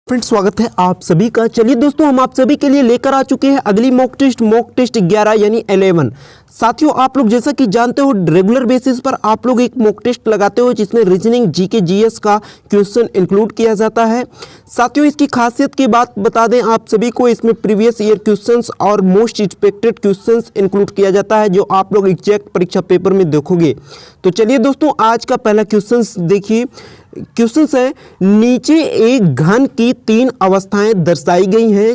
Friends, स्वागत है आप सभी का। चलिए दोस्तों, हम आप सभी के लिए लेकर आ चुके हैं अगली मॉक टेस्ट 11 यानी 11। साथियों, आप लोग जैसा कि जानते हो रेगुलर बेसिस पर आप लोग एक मॉक टेस्ट लगाते हो जिसमें रीजनिंग, जीके, जीएस का क्वेश्चन इंक्लूड किया जाता है। साथियों, इसकी खासियत की बात बता दें आप सभी को, इसमें प्रीवियस ईयर क्वेश्चंस और मोस्ट एक्सपेक्टेड क्वेश्चंस इंक्लूड किया जाता है जो आप लोग एग्जैक्ट परीक्षा पेपर में देखोगे। तो चलिए दोस्तों, आज का पहला क्वेश्चन देखिए। क्वेश्चन है, नीचे एक घन की 3 अवस्थाएं दर्शाई गई हैं,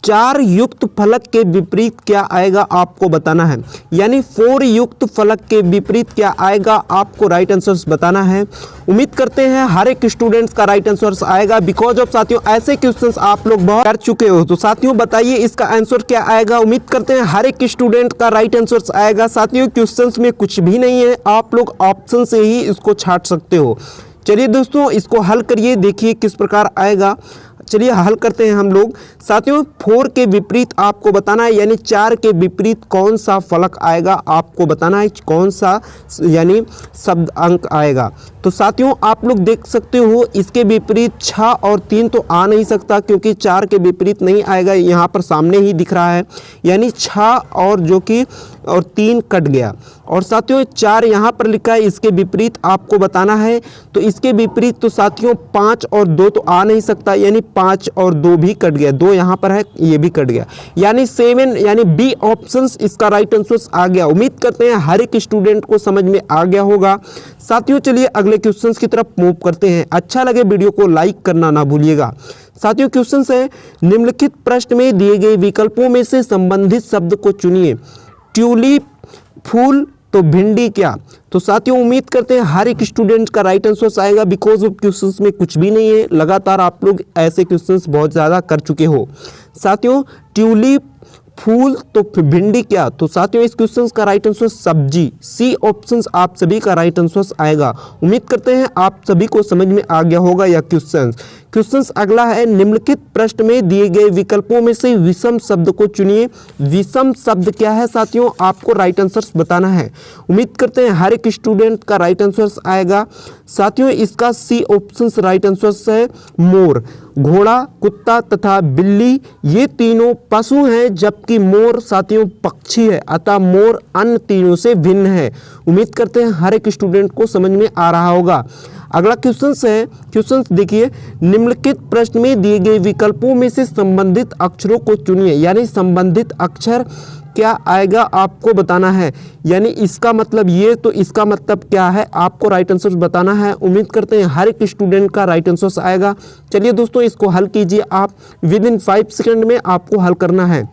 4 युक्त फलक के विपरीत क्या आएगा आपको बताना है। यानी 4 युक्त फलक के विपरीत क्या आएगा आपको राइट आंसर्स बताना है। उम्मीद करते हैं हर एक स्टूडेंट्स का राइट आंसर्स आएगा, बिकॉज ऑफ साथियों ऐसे क्वेश्चंस आप लोग बहुत कर चुके हो। तो साथियों बताइए इसका आंसर क्या आएगा। उम्मीद करते हैं हर एक स्टूडेंट का राइट आंसर्स आएगा। साथियों, क्वेश्चंस में कुछ भी नहीं है, आप लोग ऑप्शन से ही इसको छांट सकते हो। चलिए दोस्तों, इसको हल करिए, देखिए किस प्रकार आएगा। चलिए हल करते हैं हम लोग। साथियों, 4 के विपरीत आपको बताना है, यानी 4 के विपरीत कौन सा फलक आएगा आपको बताना है, कौन सा यानी शब्द अंक आएगा। तो साथियों आप लोग देख सकते हो इसके विपरीत 6 और 3 तो आ नहीं सकता, क्योंकि 4 के विपरीत नहीं आएगा, यहाँ पर सामने ही दिख रहा है। यानी 6 और जो कि और 3 कट गया। और साथियों 4 यहाँ पर लिखा है, इसके विपरीत आपको बताना है। तो इसके विपरीत तो साथियों 5 और 2 तो आ नहीं सकता, यानी 5 और 2 भी कट गया। 2 यहाँ पर है, ये भी कट गया, यानी 7 यानी बी ऑप्शंस इसका राइट आंसर आ गया। उम्मीद करते हैं हर एक स्टूडेंट को समझ में आ गया होगा। साथियों चलिए अगले क्वेश्चंस की तरफ मूव करते हैं। अच्छा लगे वीडियो को लाइक करना ना भूलिएगा। साथियों क्वेश्चन है, निम्नलिखित प्रश्न में दिए गए विकल्पों में से संबंधित शब्द को चुनिए। ट्यूलिप फूल तो भिंडी क्या। तो साथियों उम्मीद करते हैं हर एक स्टूडेंट का राइट आंसर आएगा, बिकॉज ऑफ क्वेश्चंस में कुछ भी नहीं है। लगातार आप लोग ऐसे क्वेश्चंस बहुत ज़्यादा कर चुके हो। साथियों ट्यूलिप फूल तो भिंडी क्या। तो साथियों इस क्वेश्चन का राइट आंसर सब्जी, सी ऑप्शन आप सभी का राइट आंसर आएगा। उम्मीद करते हैं आप सभी को समझ में आ गया होगा यह क्वेश्चन। अगला है, निम्नलिखित प्रश्न में दिए गए विकल्पों में से विषम शब्द को चुनिए। विषम शब्द क्या है साथियों, आपको राइट आंसर बताना है। उम्मीद करते हैं हर एक स्टूडेंट का राइट आंसर आएगा। साथियों इसका सी ऑप्शन राइट आंसर है मोर। घोड़ा, कुत्ता तथा बिल्ली ये तीनों पशु हैं, जबकि मोर साथियों पक्षी है, अतः मोर अन्य तीनों से भिन्न है। उम्मीद करते हैं हर एक स्टूडेंट को समझ में आ रहा होगा। अगला क्वेश्चन है, क्वेश्चन देखिए, निम्नलिखित प्रश्न में दिए गए विकल्पों में से संबंधित अक्षरों को चुनिए। यानी संबंधित अक्षर क्या आएगा आपको बताना है। यानी इसका मतलब ये, तो इसका मतलब क्या है आपको राइट आंसर बताना है। उम्मीद करते हैं हर एक स्टूडेंट का राइट आंसर आएगा। चलिए दोस्तों इसको हल कीजिए आप, विद इन 5 सेकंड में आपको हल करना है।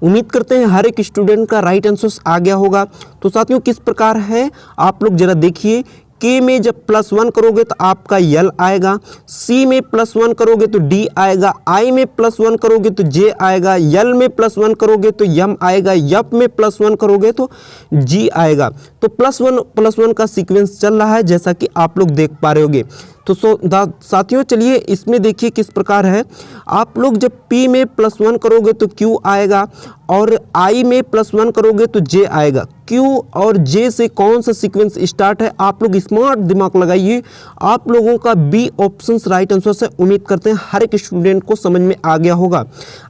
उम्मीद करते हैं हर एक स्टूडेंट का राइट आंसर आ गया होगा। तो साथियों किस प्रकार है आप लोग जरा देखिए। के में जब +1 करोगे तो आपका यल आएगा, सी में +1 करोगे तो डी आएगा, आई में +1 करोगे तो जे आएगा, यल में +1 करोगे तो यम आएगा, यप में +1 करोगे तो जी आएगा। तो +1 का सीक्वेंस चल रहा है जैसा कि आप लोग देख पा रहे होगे। तो साथियों चलिए इसमें देखिए किस प्रकार है। आप लोग जब P में +1 करोगे तो Q आएगा, और I में +1 करोगे तो J आएगा। Q और J से कौन सा सीक्वेंस स्टार्ट है, आप लोग स्मार्ट दिमाग लगाइए। आप लोगों का बी ऑप्शन राइट आंसर से। उम्मीद करते हैं हर एक स्टूडेंट को समझ में आ गया होगा।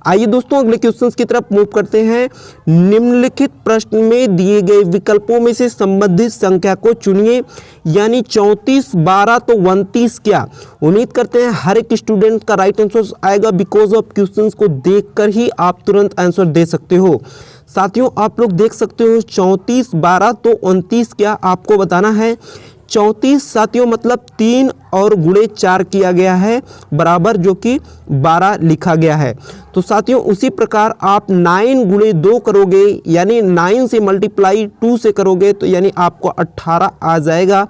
आइए दोस्तों अगले क्वेश्चन की तरफ मूव करते हैं। निम्नलिखित प्रश्न में दिए गए विकल्पों में से संबंधित संख्या को चुनिए। यानी 34, 12 तो 29 क्या। उम्मीद करते हैं हर एक स्टूडेंट का राइट आंसर आएगा, बिकॉज ऑफ क्वेश्चंस को देखकर ही आप तुरंत आंसर दे सकते हो। साथियों आप लोग देख सकते हो 34, 12 तो 29 क्या आपको बताना है। 34 साथियों मतलब 3 और गुणे 4 किया गया है, बराबर जो कि 12 लिखा गया है। तो साथियों उसी प्रकार आप 9 गुणे 2 करोगे, यानी 9 से मल्टीप्लाई 2 से करोगे तो यानी आपको 18 आ जाएगा।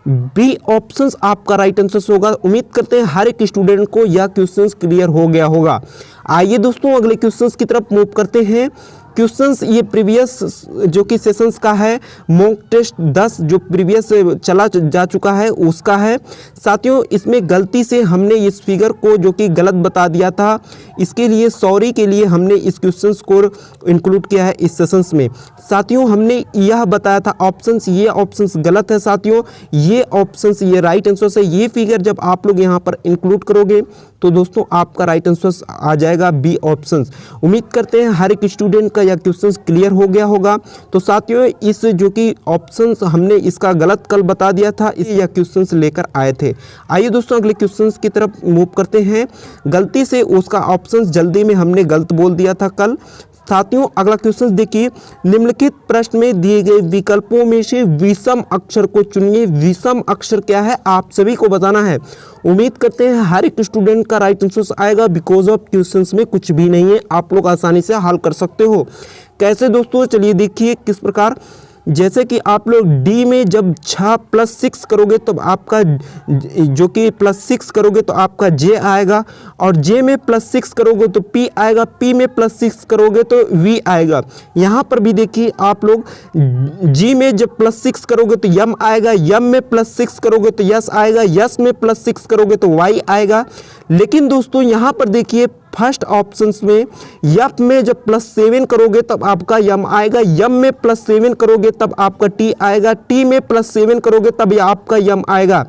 बी ऑप्शन आपका राइट आंसर होगा। उम्मीद करते हैं हर एक स्टूडेंट को यह क्वेश्चंस क्लियर हो गया होगा। आइए दोस्तों अगले क्वेश्चंस की तरफ मूव करते हैं। क्वेश्चंस ये प्रीवियस जो कि सेशंस का है, मॉक टेस्ट 10 जो प्रीवियस चला जा चुका है उसका है। साथियों इसमें गलती से हमने इस फिगर को जो कि गलत बता दिया था, इसके लिए सॉरी के लिए हमने इस क्वेश्चंस को इंक्लूड किया है इस सेशंस में। साथियों हमने यह बताया था ऑप्शंस, ये ऑप्शंस गलत है साथियों, ये ऑप्शंस ये राइट आंसर है। ये फिगर जब आप लोग यहाँ पर इंक्लूड करोगे तो दोस्तों आपका राइट आंसर आ जाएगा बी ऑप्शन। उम्मीद करते हैं हर एक स्टूडेंट का यह क्वेश्चन क्लियर हो गया होगा। तो साथियों इस जो कि ऑप्शंस हमने इसका गलत कल बता दिया था, इसी यह क्वेश्चंस लेकर आए थे। आइए दोस्तों अगले क्वेश्चंस की तरफ मूव करते हैं। गलती से उसका ऑप्शंस जल्दी में हमने गलत बोल दिया था कल। साथियों अगला क्वेश्चन देखिए, निम्नलिखित प्रश्न में दिए गए विकल्पों में से विषम अक्षर को चुनिए। विषम अक्षर क्या है आप सभी को बताना है। उम्मीद करते हैं हर एक स्टूडेंट का राइट आंसर आएगा, बिकॉज ऑफ क्वेश्चंस में कुछ भी नहीं है, आप लोग आसानी से हल कर सकते हो। कैसे दोस्तों, चलिए देखिए किस प्रकार। जैसे कि आप लोग डी में जब 6 + 6 करोगे तो आपका जो कि +6 करोगे तो आपका जे आएगा, और जे में +6 करोगे तो पी आएगा, पी में +6 करोगे तो वी आएगा। यहाँ पर भी देखिए आप लोग जी में जब +6 करोगे तो यम आएगा, यम में +6 करोगे तो यस आएगा, यस में +6 करोगे तो वाई आएगा। लेकिन दोस्तों यहाँ पर देखिए फर्स्ट ऑप्शंस में यप में जब +7 करोगे तब आपका यम आएगा, यम में +7 करोगे तब आपका टी आएगा, टी में +7 करोगे तब यह आपका यम आएगा।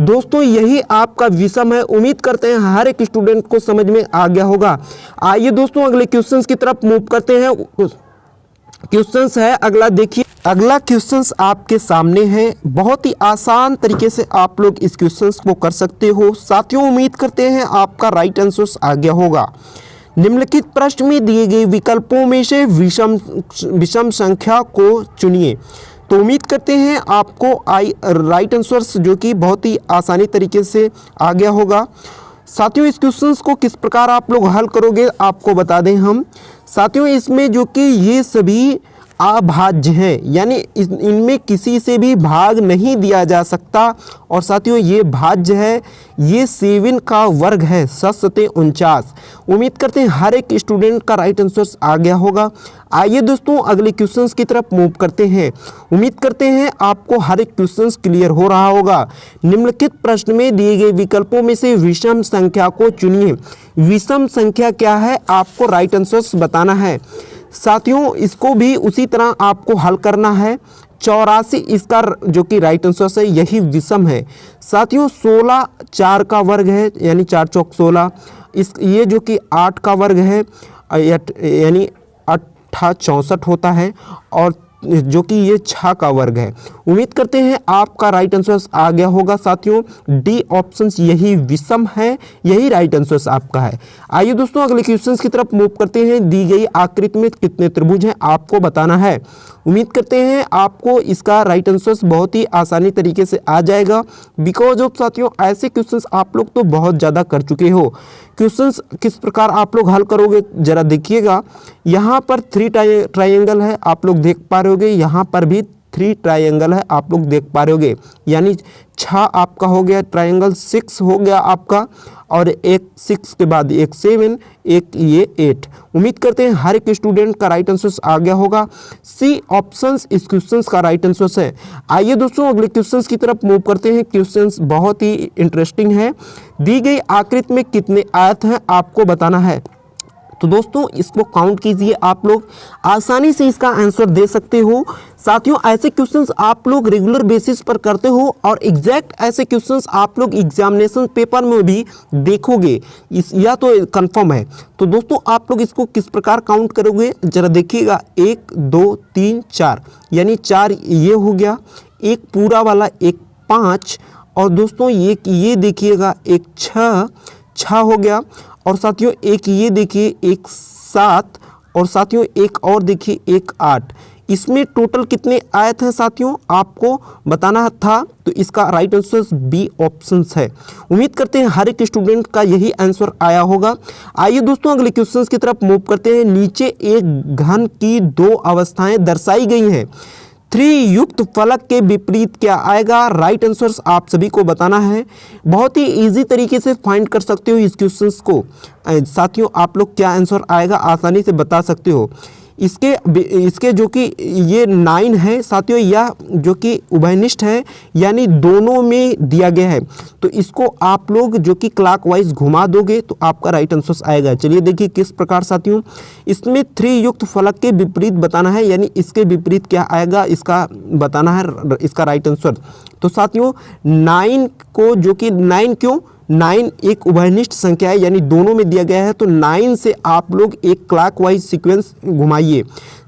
दोस्तों यही आपका विषम है। उम्मीद करते हैं हर एक स्टूडेंट को समझ में आ गया होगा। आइए दोस्तों अगले क्वेश्चंस की तरफ मूव करते हैं। क्वेश्चंस है अगला, देखिए अगला क्वेश्चंस आपके सामने है। बहुत ही आसान तरीके से आप लोग इस क्वेश्चंस को कर सकते हो। साथियों उम्मीद करते हैं आपका राइट आंसर आ गया होगा। निम्नलिखित प्रश्न में दिए गए विकल्पों में से विषम संख्या को चुनिए। तो उम्मीद करते हैं आपको राइट आंसर जो कि बहुत ही आसानी तरीके से आ गया होगा। साथियों इस क्वेश्चंस को किस प्रकार आप लोग हल करोगे आपको बता दें हम। साथियों इसमें जो कि ये सभी अभाज्य हैं, यानी इनमें किसी से भी भाग नहीं दिया जा सकता। और साथियों ये भाज्य है, ये 7 का वर्ग है 7×49। उम्मीद करते हैं हर एक स्टूडेंट का राइट आंसर आ गया होगा। आइए दोस्तों अगले क्वेश्चंस की तरफ मूव करते हैं। उम्मीद करते हैं आपको हर एक क्वेश्चंस क्लियर हो रहा होगा। निम्नलिखित प्रश्न में दिए गए विकल्पों में से विषम संख्या को चुनिए। विषम संख्या क्या है आपको राइट आंसर बताना है। साथियों इसको भी उसी तरह आपको हल करना है। 84 इसका जो कि राइट आंसर है, यही विषम है। साथियों 16 4 का वर्ग है, यानी 4 चौक 16। ये जो कि 8 का वर्ग है, यानी 8 64 होता है, और जो कि ये 6 का वर्ग है। उम्मीद करते हैं आपका राइट आंसर आ गया होगा। साथियों डी ऑप्शन यही विषम है, यही राइट आंसर आपका है। आइए दोस्तों अगले क्वेश्चंस की तरफ मूव करते हैं। दी गई आकृति में कितने त्रिभुज हैं आपको बताना है। उम्मीद करते हैं आपको इसका राइट आंसर बहुत ही आसानी तरीके से आ जाएगा, बिकॉज ऑफ साथियों ऐसे क्वेश्चंस आप लोग तो बहुत ज़्यादा कर चुके हो। क्वेश्चंस किस प्रकार आप लोग हल करोगे जरा देखिएगा। यहाँ पर 3 ट्रायंगल है, आप लोग देख पा रहे होगे। यहाँ पर भी 3 ट्रायंगल है, आप लोग देख पा रहे होगे। यानी 6 आपका हो गया ट्रायंगल, 6 हो गया आपका, और एक 6 के बाद एक 7, एक ये 8। उम्मीद करते हैं हर एक स्टूडेंट का राइट आंसर आ गया होगा। सी ऑप्शंस इस क्वेश्चंस का राइट आंसर है। आइए दोस्तों अगले क्वेश्चंस की तरफ मूव करते हैं। क्वेश्चंस बहुत ही इंटरेस्टिंग है। दी गई आकृति में कितने आयत हैं आपको बताना है। तो दोस्तों इसको काउंट कीजिए, आप लोग आसानी से इसका आंसर दे सकते हो। साथियों ऐसे क्वेश्चंस आप लोग रेगुलर बेसिस पर करते हो, और एग्जैक्ट ऐसे क्वेश्चंस आप लोग एग्जामिनेशन पेपर में भी देखोगे, यह तो कंफर्म है। तो दोस्तों आप लोग इसको किस प्रकार काउंट करोगे जरा देखिएगा। 1 2 3 4, यानी 4 ये हो गया, एक पूरा वाला एक 5, और दोस्तों ये देखिएगा एक 6 हो गया, और साथियों एक ये देखिए एक 7, और साथियों एक और देखिए एक 8। इसमें टोटल कितने आयत हैं साथियों आपको बताना था। तो इसका राइट आंसर बी ऑप्शन है। उम्मीद करते हैं हर एक स्टूडेंट का यही आंसर आया होगा। आइए दोस्तों अगले क्वेश्चंस की तरफ मूव करते हैं। नीचे एक घन की 2 अवस्थाएं दर्शाई गई हैं। 3 युक्त फलक के विपरीत क्या आएगा। राइट आंसर्स आप सभी को बताना है। बहुत ही इजी तरीके से फाइंड कर सकते हो इस क्वेश्चंस को। साथियों आप लोग क्या आंसर आएगा आसानी से बता सकते हो। इसके जो कि ये 9 है साथियों, यह जो कि उभयनिष्ठ है, यानी दोनों में दिया गया है। तो इसको आप लोग जो कि क्लॉकवाइज घुमा दोगे तो आपका राइट आंसर आएगा। चलिए देखिए किस प्रकार साथियों। इसमें 3 युक्त फलक के विपरीत बताना है, यानी इसके विपरीत क्या आएगा इसका बताना है, इसका राइट आंसर। तो साथियों 9 को जो कि 9 क्यों, 9 एक उभयनिष्ठ संख्या है, यानी दोनों में दिया गया है, तो 9 से आप लोग एक क्लॉकवाइज सीक्वेंस घुमाइए।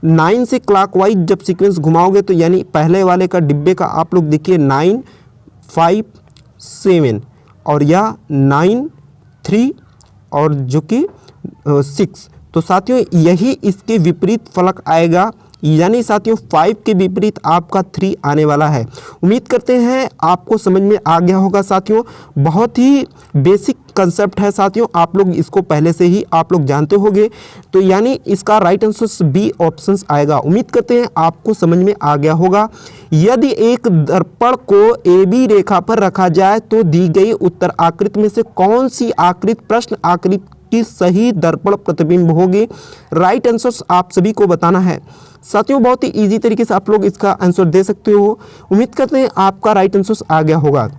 9 से क्लॉकवाइज जब सीक्वेंस घुमाओगे तो यानी पहले वाले का डिब्बे का आप लोग देखिए 9 5 7 और या 9 3 और जो कि 6। तो साथियों यही इसके विपरीत फलक आएगा, यानी साथियों 5 के विपरीत आपका 3 आने वाला है। उम्मीद करते हैं आपको समझ में आ गया होगा साथियों। बहुत ही बेसिक कंसेप्ट है साथियों, आप लोग इसको पहले से ही आप लोग जानते होंगे। तो यानी इसका राइट आंसर बी ऑप्शन आएगा। उम्मीद करते हैं आपको समझ में आ गया होगा। यदि एक दर्पण को ए बी रेखा पर रखा जाए तो दी गई उत्तर आकृति में से कौन सी आकृति प्रश्न आकृति की सही दर्पण प्रतिबिंब होगी? राइट आंसर आप सभी को बताना है साथियों। बहुत ही इजी तरीके से आप लोग इसका आंसर दे सकते हो। उम्मीद करते हैं आपका राइट आंसर आ गया होगा।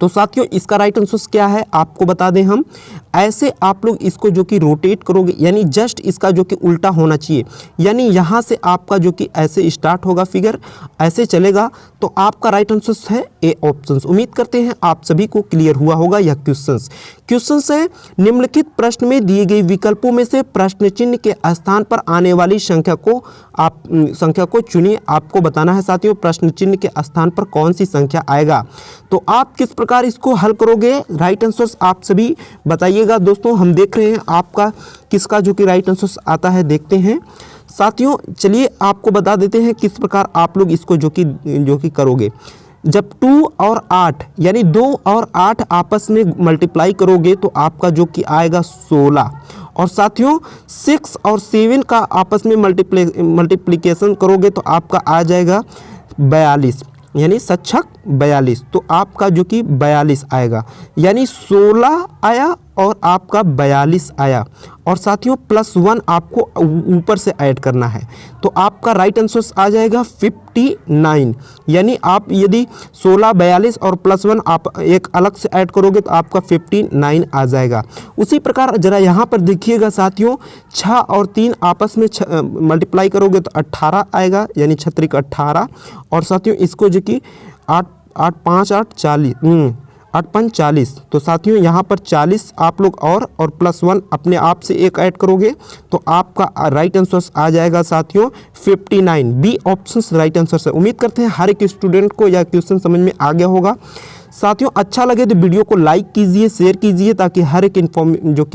तो साथियों इसका राइट आंसर क्या है आपको बता दें हम। ऐसे आप लोग इसको जो कि रोटेट करोगे, यानी जस्ट इसका जो कि उल्टा होना चाहिए, यानी यहाँ से आपका जो कि ऐसे स्टार्ट होगा फिगर, ऐसे चलेगा, तो आपका राइट आंसर है ए ऑप्शन। उम्मीद करते हैं आप सभी को क्लियर हुआ होगा यह क्वेश्चन है। निम्नलिखित प्रश्न में दिए गए विकल्पों में से प्रश्न चिन्ह के स्थान पर आने वाली संख्या को चुनिए। आपको बताना है साथियों प्रश्न चिन्ह के स्थान पर कौन सी संख्या आएगा। तो आप किस प्रकार इसको हल करोगे, राइट आंसर आप सभी बताइएगा दोस्तों। हम देख रहे हैं आपका किसका जो कि राइट आंसर आता है, देखते हैं साथियों। चलिए आपको बता देते हैं किस प्रकार आप लोग इसको जो कि करोगे। जब 2 और 8 यानी 2 और 8 आपस में मल्टीप्लाई करोगे तो आपका जो कि आएगा 16, और साथियों 6 और 7 का आपस में मल्टीप्लिकेशन करोगे तो आपका आ जाएगा 42, यानी 7 42। तो आपका जो कि 42 आएगा, यानी 16 आया और आपका 42 आया, और साथियों +1 आपको ऊपर से ऐड करना है। तो आपका राइट आंसर आ जाएगा 59, यानी आप यदि 16 42 और +1 आप एक अलग से ऐड करोगे तो आपका 59 आ जाएगा। उसी प्रकार जरा यहाँ पर देखिएगा साथियों, 6 और 3 आपस में मल्टीप्लाई करोगे तो 18 आएगा, यानी 6 18, और साथियों इसको जो कि 8 8 5 8 40 8 5 40। तो साथियों यहाँ पर 40 आप लोग और +1 अपने आप से एक ऐड करोगे तो आपका राइट आंसर आ जाएगा साथियों 59। बी ऑप्शन राइट आंसर है। उम्मीद करते हैं हर एक स्टूडेंट को यह क्वेश्चन समझ में आ गया होगा साथियों। अच्छा लगे तो वीडियो को लाइक कीजिए, शेयर कीजिए, ताकि हर एक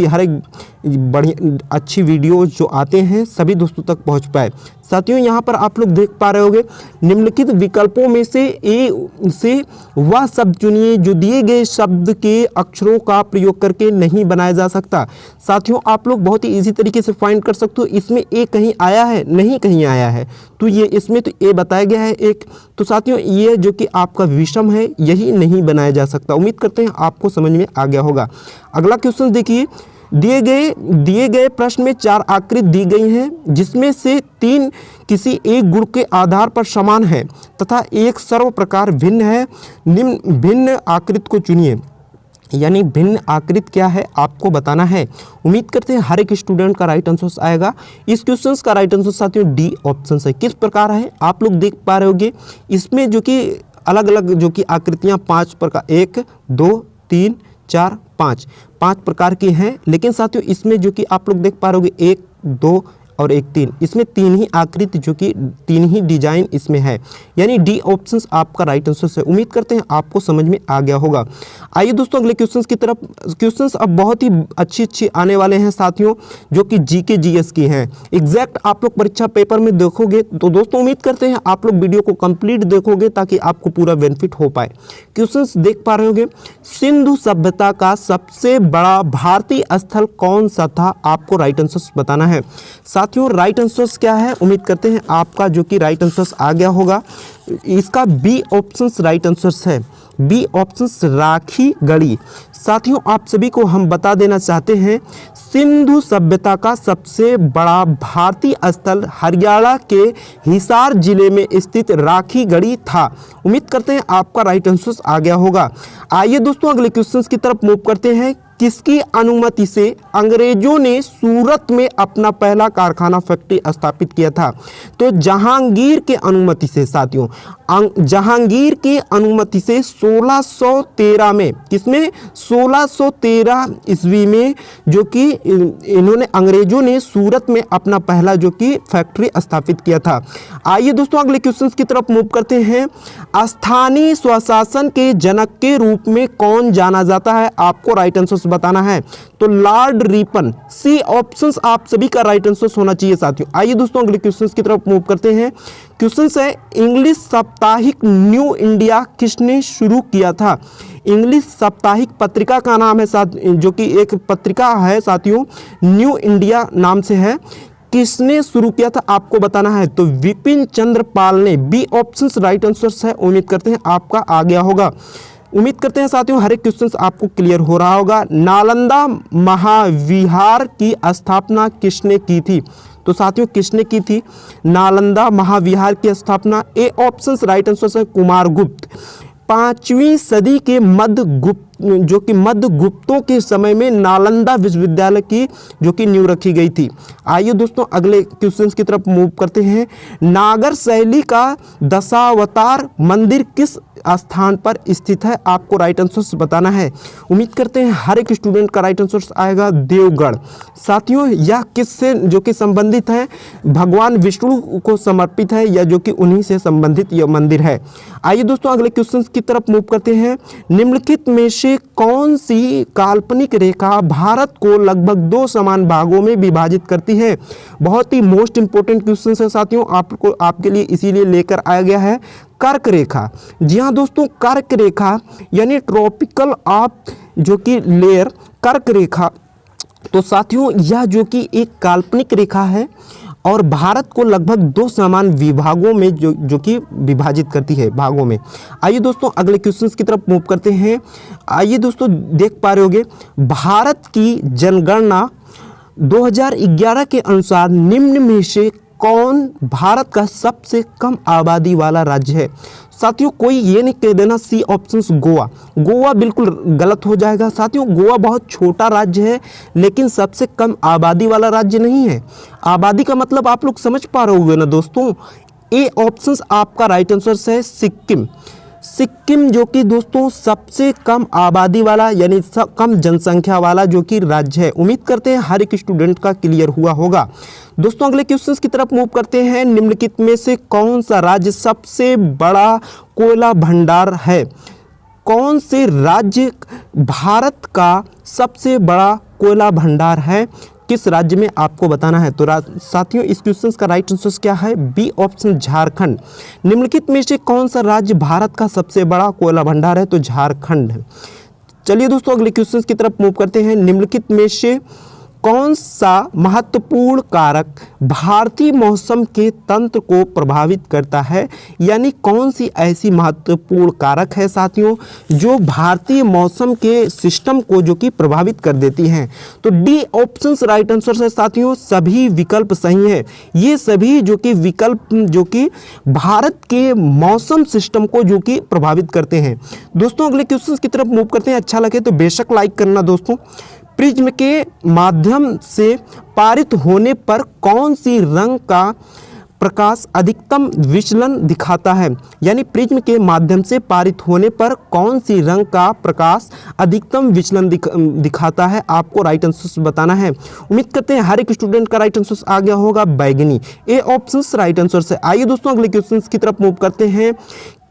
हर एक बढ़िया अच्छी वीडियो जो आते हैं सभी दोस्तों तक पहुंच पाए। साथियों यहाँ पर आप लोग देख पा रहे होंगे, निम्नलिखित विकल्पों में से ए से वह शब्द चुनिए जो दिए गए शब्द के अक्षरों का प्रयोग करके नहीं बनाया जा सकता। साथियों आप लोग बहुत ही इजी तरीके से फाइंड कर सकते हो। इसमें ए कहीं आया है? नहीं कहीं आया है, तो ये इसमें तो ए बताया गया है एक। तो साथियों ये जो कि आपका विषम है, यही नहीं बनाया जा सकता। उम्मीद करते हैं आपको समझ में आ गया होगा। अगला क्वेश्चन देखिए, दिए गए प्रश्न में 4 आकृति दी गई हैं, जिसमें से 3 किसी एक गुण के आधार पर समान है तथा एक सर्व प्रकार भिन्न है। निम्न भिन्न आकृति को चुनिए, यानी भिन्न आकृति क्या है आपको बताना है। उम्मीद करते हैं हर एक स्टूडेंट का राइट आंसर आएगा। इस क्वेश्चन का राइट आंसर साथियों डी ऑप्शन है। किस प्रकार है आप लोग देख पा रहे होंगे, इसमें जो कि अलग अलग जो कि आकृतियाँ 5 प्रकार 1 2 3 4 5 प्रकार की हैं, लेकिन साथियों इसमें जो कि आप लोग देख पा रहे होंगे 1 2 और 1 3, इसमें 3 ही आकृति जो कि 3 ही डिजाइन इसमें है, यानी डी ऑप्शन आपका राइट आंसर है। उम्मीद करते हैं आपको समझ में आ गया होगा। आइए दोस्तों अगले क्वेश्चंस की तरफ। क्वेश्चंस अब बहुत ही अच्छी आने वाले हैं साथियों, जो कि जीके जीएस की हैं। एग्जैक्ट आप लोग परीक्षा पेपर में देखोगे तो दोस्तों उम्मीद करते हैं आप लोग वीडियो को कंप्लीट देखोगे ताकि आपको पूरा बेनिफिट हो पाए। क्वेश्चंस देख पा रहे होंगे, सिंधु सभ्यता का सबसे बड़ा भारतीय स्थल कौन सा था? आपको राइट आंसर बताना है साथियों। राइट आंसर क्या है? उम्मीद करते हैं आपका जो कि राइट आंसर आ गया होगा। इसका बी ऑप्शन राइट आंसर है। B option Rakhi Garhi. साथियों आप सभी को हम बता देना चाहते हैं, सिंधु सभ्यता का सबसे बड़ा भारतीय स्थल हरियाणा के हिसार जिले में स्थित राखी गढ़ी था। उम्मीद करते हैं आपका राइट आंसर आ गया होगा। आइए दोस्तों अगले क्वेश्चंस की तरफ मूव करते हैं। किसकी अनुमति से अंग्रेजों ने सूरत में अपना पहला कारखाना फैक्ट्री स्थापित किया था? तो जहांगीर के अनुमति से साथियों, जहांगीर की अनुमति से 1613 में, किसमें? 1613 ईस्वी में जो कि इन्होंने अंग्रेजों ने सूरत में अपना पहला जो कि फैक्ट्री स्थापित किया था। आइए दोस्तों अगले क्वेश्चन की तरफ मूव करते हैं। स्थानीय स्वशासन के जनक के रूप में कौन जाना जाता है? आपको राइट आंसर बताना है। तो लॉर्ड रिपन, सी ऑप्शंस आप सभी का राइट आंसर होना चाहिए साथियों। आइए दोस्तों अगले क्वेश्चन की तरफ मूव करते हैं। क्वेश्चन है इंग्लिश साप्ताहिक न्यू इंडिया किसने शुरू किया था? इंग्लिश साप्ताहिक पत्रिका का नाम है साथ, जो कि एक पत्रिका है साथियों, न्यू इंडिया नाम से है। किसने शुरू किया था आपको बताना है। तो विपिन चंद्र पाल ने। बी ऑप्शंस राइट आंसर है। उम्मीद करते हैं आपका आ गया होगा। उम्मीद करते हैं साथियों हर एक क्वेश्चन आपको क्लियर हो रहा होगा। नालंदा महाविहार की स्थापना किसने की थी? तो साथियों किसने की थी नालंदा महाविहार की स्थापना? ए ऑप्शंस राइट आंसर है कुमारगुप्त। 5वीं सदी के मध्य गुप्तों के समय में नालंदा विश्वविद्यालय की जो कि नींव रखी गई थी। आइए दोस्तों अगले क्वेश्चन की तरफ मूव करते हैं। नागर शैली का दशावतार मंदिर किस स्थान पर स्थित है? आपको राइट आंसर बताना है। उम्मीद करते हैं हर एक स्टूडेंट का राइट आंसर आएगा देवगढ़। साथियों यह किससे जो कि संबंधित है? भगवान विष्णु को समर्पित है या जो कि उन्हीं से संबंधित यह मंदिर है। आइए दोस्तों अगले क्वेश्चन की तरफ मूव करते हैं। निम्नलिखित में से कौन सी काल्पनिक रेखा भारत को लगभग 2 समान भागों में विभाजित करती है? बहुत ही मोस्ट इंपोर्टेंट क्वेश्चन है साथियों, आपके लिए इसीलिए लेकर आया गया है। कर्क रेखा। जी हाँ दोस्तों, कर्क रेखा यानी ट्रॉपिकल ऑफ जो कि लेयर कर्क रेखा। तो साथियों यह जो कि एक काल्पनिक रेखा है और भारत को लगभग 2 समान विभागों में जो कि विभाजित करती है भागों में। आइए दोस्तों अगले क्वेश्चंस की तरफ मूव करते हैं। आइए दोस्तों देख पा रहे होंगे भारत की जनगणना 2011 के अनुसार निम्न में से कौन भारत का सबसे कम आबादी वाला राज्य है? साथियों कोई ये नहीं कह देना सी ऑप्शंस गोवा। गोवा बिल्कुल गलत हो जाएगा साथियों। गोवा बहुत छोटा राज्य है लेकिन सबसे कम आबादी वाला राज्य नहीं है। आबादी का मतलब आप लोग समझ पा रहे होंगे ना दोस्तों। ए ऑप्शंस आपका राइट आंसर है सिक्किम। सिक्किम जो कि दोस्तों सबसे कम आबादी वाला यानी कम जनसंख्या वाला जो कि राज्य है। उम्मीद करते हैं हर एक स्टूडेंट का क्लियर हुआ होगा। दोस्तों अगले क्वेश्चंस की तरफ मूव करते हैं। निम्नलिखित में से कौन सा राज्य सबसे बड़ा कोयला भंडार है? कौन से राज्य भारत का सबसे बड़ा कोयला भंडार है? किस राज्य में आपको बताना है। तो साथियों इस क्वेश्चन का राइट आंसर क्या है? B option Jharkhand. निम्नलिखित में से कौन सा राज्य भारत का सबसे बड़ा कोयला भंडार है? तो झारखंड। चलिए दोस्तों अगले क्वेश्चन की तरफ मूव करते हैं। निम्नलिखित में से कौन सा महत्वपूर्ण कारक भारतीय मौसम के तंत्र को प्रभावित करता है? यानी कौन सी ऐसी महत्वपूर्ण कारक है साथियों जो भारतीय मौसम के सिस्टम को जो कि प्रभावित कर देती हैं? तो डी ऑप्शंस राइट आंसर है साथियों। सभी विकल्प सही है। ये सभी जो कि विकल्प जो कि भारत के मौसम सिस्टम को जो कि प्रभावित करते हैं। दोस्तों अगले क्वेश्चन की तरफ मूव करते हैं। अच्छा लगे तो बेशक लाइक करना दोस्तों। प्रिज्म के माध्यम से पारित होने पर कौन सी रंग का प्रकाश अधिकतम विचलन दिखाता है? यानी प्रिज्म के माध्यम से पारित होने पर कौन सी रंग का प्रकाश अधिकतम विचलन दिखाता है? आपको राइट आंसर बताना है। उम्मीद करते हैं हर एक स्टूडेंट का राइट आंसर आ गया होगा बैगनी। ए ऑप्शन राइट आंसर से। आइए दोस्तों अगले क्वेश्चन की तरफ मूव करते हैं।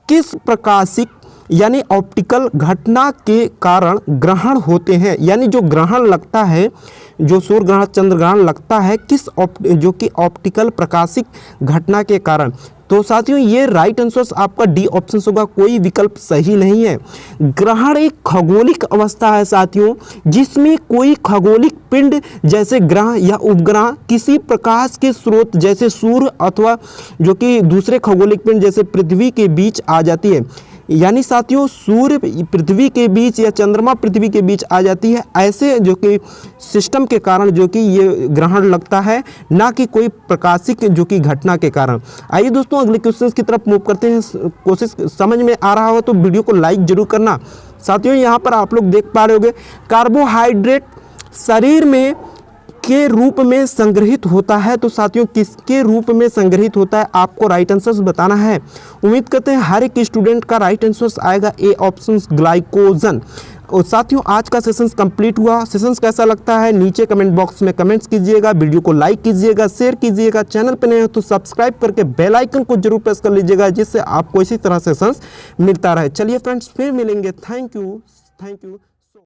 किस प्रकाशिक यानी ऑप्टिकल घटना के कारण ग्रहण होते हैं? यानी जो ग्रहण लगता है, जो सूर्य ग्रहण चंद्र ग्रहण लगता है, किस जो कि ऑप्टिकल प्रकाशिक घटना के कारण? तो साथियों ये राइट आंसर आपका डी ऑप्शन होगा। कोई विकल्प सही नहीं है। ग्रहण एक खगोलिक अवस्था है साथियों जिसमें कोई खगोलिक पिंड जैसे ग्रह या उपग्रह किसी प्रकाश के स्रोत जैसे सूर्य अथवा जो कि दूसरे खगोलिक पिंड जैसे पृथ्वी के बीच आ जाती है। यानी साथियों सूर्य पृथ्वी के बीच या चंद्रमा पृथ्वी के बीच आ जाती है, ऐसे जो कि सिस्टम के कारण जो कि ये ग्रहण लगता है, ना कि कोई प्रकाशिक जो कि घटना के कारण। आइए दोस्तों अगले क्वेश्चन की तरफ मूव करते हैं। कोशिश समझ में आ रहा हो तो वीडियो को लाइक जरूर करना। साथियों यहाँ पर आप लोग देख पा रहे होंगे कार्बोहाइड्रेट शरीर में के रूप में संग्रहित होता है। तो साथियों किसके रूप में संग्रहित होता है आपको राइट आंसर बताना है। उम्मीद करते हैं हर एक स्टूडेंट का राइट आंसर आएगा ए ऑप्शन ग्लाइकोजन। और साथियों आज का सेशन कंप्लीट हुआ। सेशन कैसा लगता है नीचे कमेंट बॉक्स में कमेंट्स कीजिएगा, वीडियो को लाइक कीजिएगा, शेयर कीजिएगा, चैनल पर नए हो तो सब्सक्राइब करके बेल आइकन को जरूर प्रेस कर लीजिएगा, जिससे आपको इसी तरह सेशंस मिलता रहे। चलिए फ्रेंड्स फिर मिलेंगे। Thank you.